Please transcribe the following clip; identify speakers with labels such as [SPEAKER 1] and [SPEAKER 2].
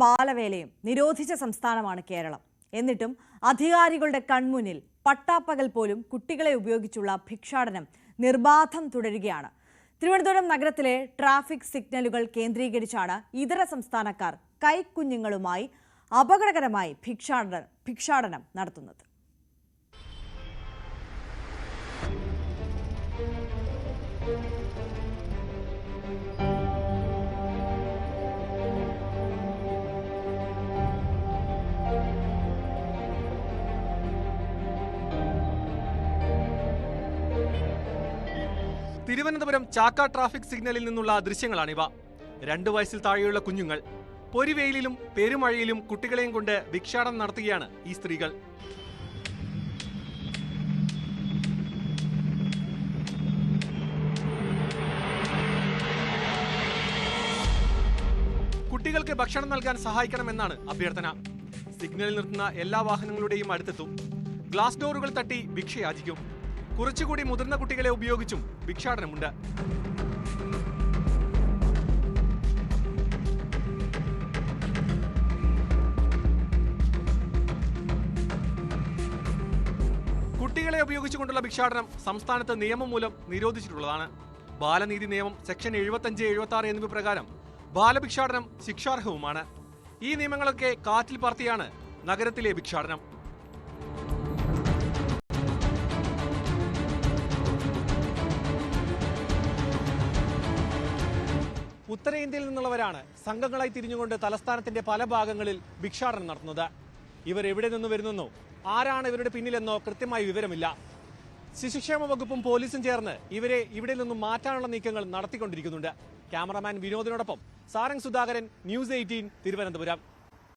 [SPEAKER 1] ബാലവേലയും നിരോധിച്ച സംസ്ഥാനമാണ് കേരളം. എന്നിട്ടും അധികാരികളുടെ കൺമുന്നിൽ പട്ടാപ്പകൽ പോലും കുട്ടികളെ ഉപയോഗിച്ചുള്ള ഭിക്ഷാടനം നിർബാധം തുടരുകയാണ്. തിരുവനന്തപുരം നഗരത്തിലെ ട്രാഫിക് സിഗ്നലുകൾ കേന്ദ്രീകരിച്ചാണ് ഇതര സംസ്ഥാനക്കാർ കൈക്കുഞ്ഞുങ്ങളുമായി അപകടകരമായി ഭിക്ഷാടനം നടത്തുന്നത്.
[SPEAKER 2] തിരുവനന്തപുരം ചാക്ക ട്രാഫിക് സിഗ്നലിൽ നിന്നുള്ള ദൃശ്യങ്ങളാണിവ. 2 വയസ്സിൽ താഴെയുള്ള കുഞ്ഞുങ്ങൾ പൊരിവെയിലും പെരുമഴയിലും കുട്ടികളെയും കൊണ്ട് ഭിക്ഷാടനം നടത്തുകയാണ് ഈ സ്ത്രീകൾ. കുട്ടികൾക്ക് ഭക്ഷണം നൽകാൻ സഹായിക്കണമെന്നാണ് അഭ്യർത്ഥന. സിഗ്നലിൽ നിർത്തുന്ന എല്ലാ വാഹനങ്ങളുടെയും അടുത്തെത്തും. ഗ്ലാസ് ഡോറുകൾ തട്ടി ഭിക്ഷയാചിക്കും. കുറച്ചുകൂടി മുതിർന്ന കുട്ടികളെ ഉപയോഗിച്ചും ഭിക്ഷാടനമുണ്ട്. കുട്ടികളെ ഉപയോഗിച്ചുകൊണ്ടുള്ള ഭിക്ഷാടനം സംസ്ഥാനത്ത് നിയമം മൂലം നിരോധിച്ചിട്ടുള്ളതാണ്. ബാലനീതി നിയമം സെക്ഷൻ 75, 76 എന്നിവ പ്രകാരം ബാലഭിക്ഷാടനം ശിക്ഷാർഹവുമാണ്. ഈ നിയമങ്ങളൊക്കെ കാറ്റിൽ പറത്തിയാണ് നഗരത്തിലെ ഭിക്ഷാടനം. ഉത്തരേന്ത്യയിൽ നിന്നുള്ളവരാണ് സംഘങ്ങളായി തിരിഞ്ഞുകൊണ്ട് തലസ്ഥാനത്തിന്റെ പല ഭാഗങ്ങളിൽ ഭിക്ഷാടനം നടത്തുന്നത്. ഇവർ എവിടെ നിന്ന് വരുന്നെന്നോ ആരാണ് ഇവരുടെ പിന്നിലെന്നോ കൃത്യമായി വിവരമില്ല. ശിശുക്ഷേമ വകുപ്പും പോലീസും ചേർന്ന് ഇവരെ ഇവിടെ നിന്നും മാറ്റാനുള്ള നീക്കങ്ങൾ നടത്തിക്കൊണ്ടിരിക്കുന്നുണ്ട്. ക്യാമറാമാൻ വിനോദിനോടൊപ്പം സാരംഗ് സുധാകരൻ, ന്യൂസ് 18, തിരുവനന്തപുരം.